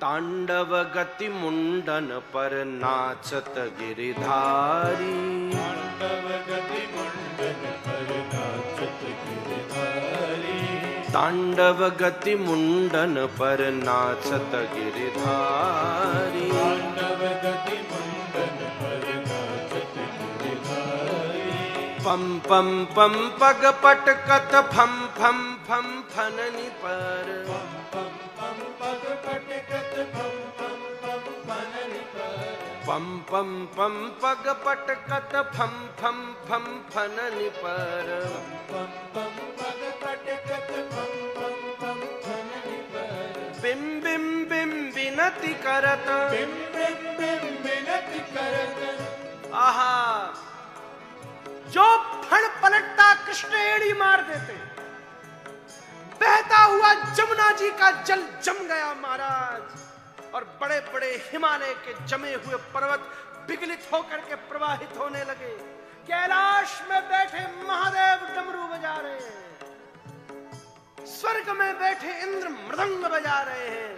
तांडव गति मुंडन पर नाचत गिरिधारी, तांडव गति मुंडन पर नाचत गिरिधारी, तांडव गति मुंडन पर नाचत गिरिधारी, तांडव गति मुंडन पर नाचत गिरिधारी। पम पम पम पग पटकत फम फम फम फननि पर, पम पम पम पग पटकत फम फम फम फननि पर, पम पम पम पग पटकत फम फम फम फननि पर, पम पम पग पटकत फम फम फम फननि पर। बिम बिम बिम विनति करत, बिम बिम बिम विनति करत, आहा जो फण पलटता कृष्ण एड़ी मार देते। बहता हुआ जमुना जी का जल जम गया महाराज, और बड़े बड़े हिमालय के जमे हुए पर्वत विगलित होकर के प्रवाहित होने लगे। कैलाश में बैठे महादेव डमरू बजा रहे हैं, स्वर्ग में बैठे इंद्र मृदंग बजा रहे हैं,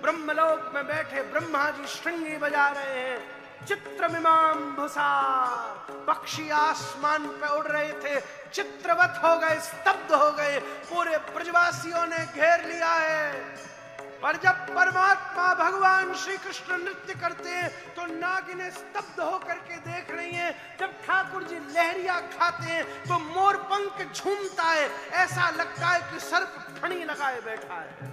ब्रह्मलोक में बैठे ब्रह्मा जी श्रृंगी बजा रहे हैं। चित्रमिमांबुसा पक्षी आसमान पे उड़ रहे थे, चित्रवत हो गए, स्तब्ध हो गए, पूरे ब्रजवासियों ने घेर लिया है। पर जब परमात्मा भगवान श्री कृष्ण नृत्य करते हैं तो नागिनें स्तब्ध होकर के देख रही हैं। जब ठाकुर जी लहरिया खाते हैं तो मोर पंख झूमता है, ऐसा लगता है कि सर्प फणी लगाए बैठा है।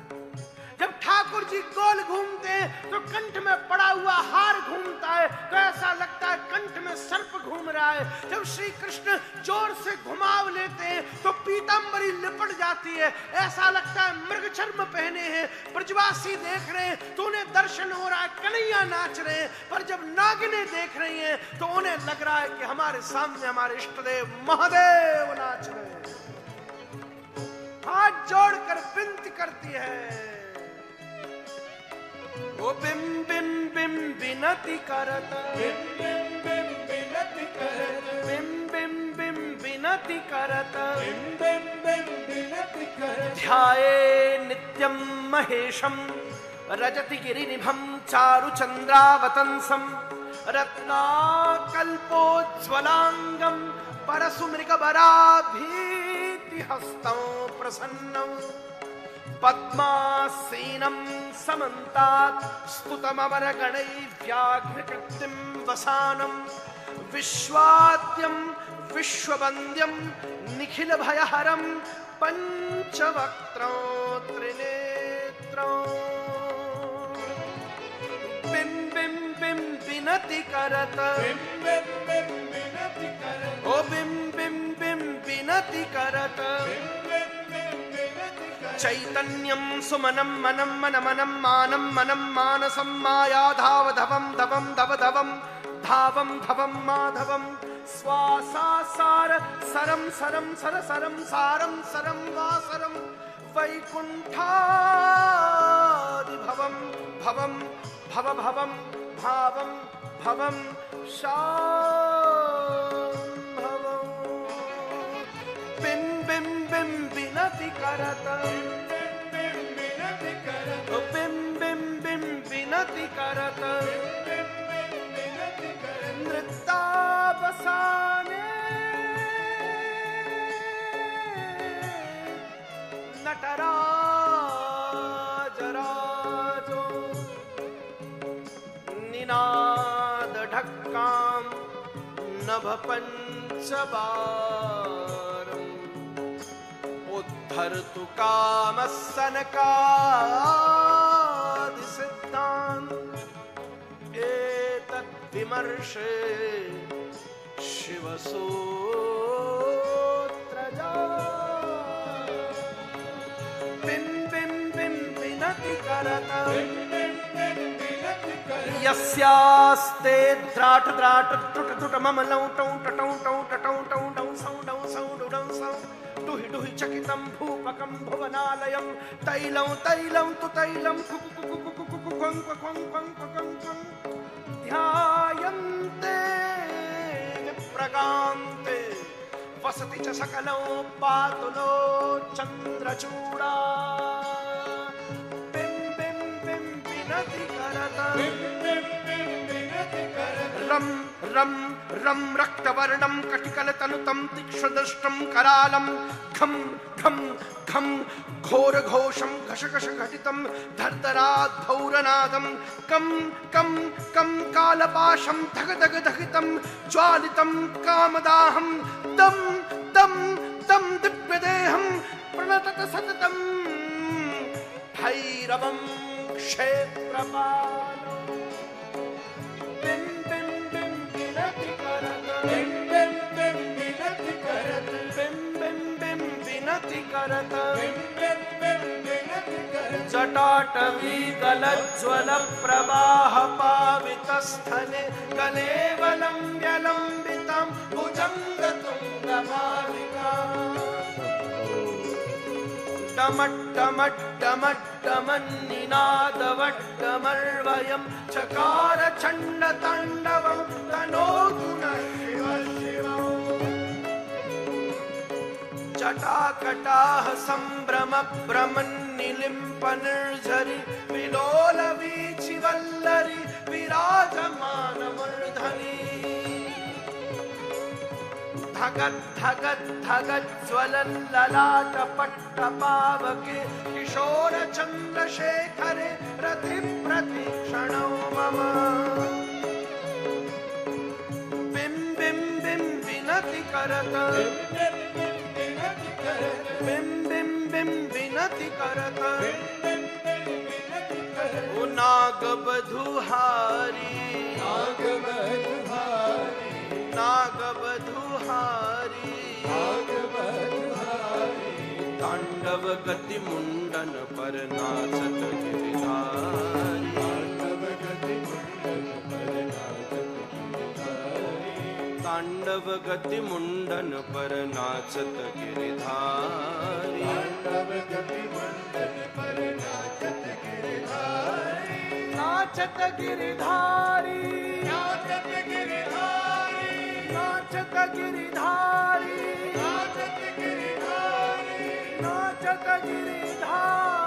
जब ठाकुर जी गोल घूमते हैं तो कंठ में पड़ा हुआ हार घूमता है, तो ऐसा लगता है कंठ में सर्प घूम रहा है। जब श्री कृष्ण जोर से घुमाव लेते हैं तो पीतांबरी लिपट जाती है, ऐसा लगता है मृग चर्म पहने हैं। ब्रजवासी देख रहे हैं तो उन्हें दर्शन हो रहा है, कन्हैया नाच रहे हैं। पर जब नागिनें देख रही हैं तो उन्हें लग रहा है कि हमारे सामने हमारे इष्टदेव महादेव नाच रहे हैं। हाथ जोड़कर विनती करती है, ओ बिम बिम बिम विनति करत, बिम बिम बिम विनति करत, बिम बिम बिम विनति करत, बिम बिम बिम विनति करत। ध्याये नित्यं महेशं रजति गिरिनिभं चारुचन्द्रावतंसं रत्नाकल्पोज्ज्वलांगं परशुमृगवराभीतिहस्तं प्रसन्नं पद्मासीनं समन्तात् स्तुतमवरगणैर्व्याघ्रकृतिं वसानं विश्वाद्यं विश्ववन्द्यं निखिलभयहरं पञ्चवक्त्रं त्रिनेत्रं। बिं बिं बिं विनति करत, बिम बिम बिम विनति करत, ओ बिं बिं बिं विनति करत, बिम बिम बिम विनति करत। चैतन्यं सुमनं मनं मनमनं मानं मनं मानसं मायाधावधवं धवं धवधवं धावं धवं माधवं स्वासासार सरं सरं सरसरं सारं सरं वासरं वैकुण्ठादिभवं भवं भवभवं भावं भवं शाम्भवं। बिं बिं बिं विनति करत, बिम विनति करत, बिं बिं बिं विनति करत, बिम बिम विनति करत। नृत्तावसाने नटराजराजो निनाद ढक्कां नभपञ्चवारम् उद्धर्तु कामः सनकादिसिद्धान् एतद्विमर्शे शिवसूत्रजा। बिं बिं बिं विनति करत, बिम बिम बिम विनति करत। यस्यास्ते द्राट द्राट टुट टुट मम लौ टौ टटौ टौ टटौ टौ टौ सौ डौ सौ डुडौ सौ डुहि डुहि चकितं भूपकं भुवनालयं तैलं तैलं तु तैलं क्वं क्वं क्वं क्वं क्वं ध्यायन्ते प्रगान्ते वसति च सकलो पातुलो चन्द्रचूडा। बिं बिं बिं विनति करत बिम बिम बिम विनति करत रम रम रम रक्तवर्णं कटिकलतनुतं तीक्ष्णदृष्टं करालं घम घम घम घोरघोषं घशघश घटितं धर्धराद्धौरनादं कं कं कं कालपाशं धग धग धगितं ज्वालितं कामदाहं दम दम दम दिव्यदेहं प्रणतत सततं भैरवं क्षेत्रपालो बिम बिम बिम विनति करत बिम बिम बिम विनति करत बिम बिम बिम विनति करत बिम बिम बिम विनति करत जटाटवी गलज्ज्वल प्रवाह पावितस्थले कलेवलं व्यलम्बितं भुजङ्गतुङ्गमालिका डमट्टमट्टमट्टमन्निनादवट्टमर्वयं चकार चण्डताण्डवं तनोतु नः शिव शिव जटाकटाः सम्भ्रम भ्रमन्निलिम्प निर्झरि विलोलवीचिवल्लरि विराजमानमूर्धनि धगत् धगत् धगत् ज्वलल्ललाटपट्टपावके किशोर चन्द्रशेखरे रति प्रतीक्षणौ मम बिम बिम बिम विनति करत बिम बिम बिम विनति करत बिम बिम बिम विनति करत बिम बिम बिम विनति करत ओ नागवधूहारी नागवधूहारी नागवधूहारी नागवधूहारी तांडव गति मुंडन पर नाचत गिरिधारी तांडव गति मुंडन पर नाचत गिरिधारी तांडव गति मुंडन पर नाचत गिरिधारी तांडव गति मुंडन पर नाचत गिरिधारी नाचत गिरिधारी नाचत गिरिधारी नाचत गिरिधारी नाचत गिरिधारी नाचत गिरिधारी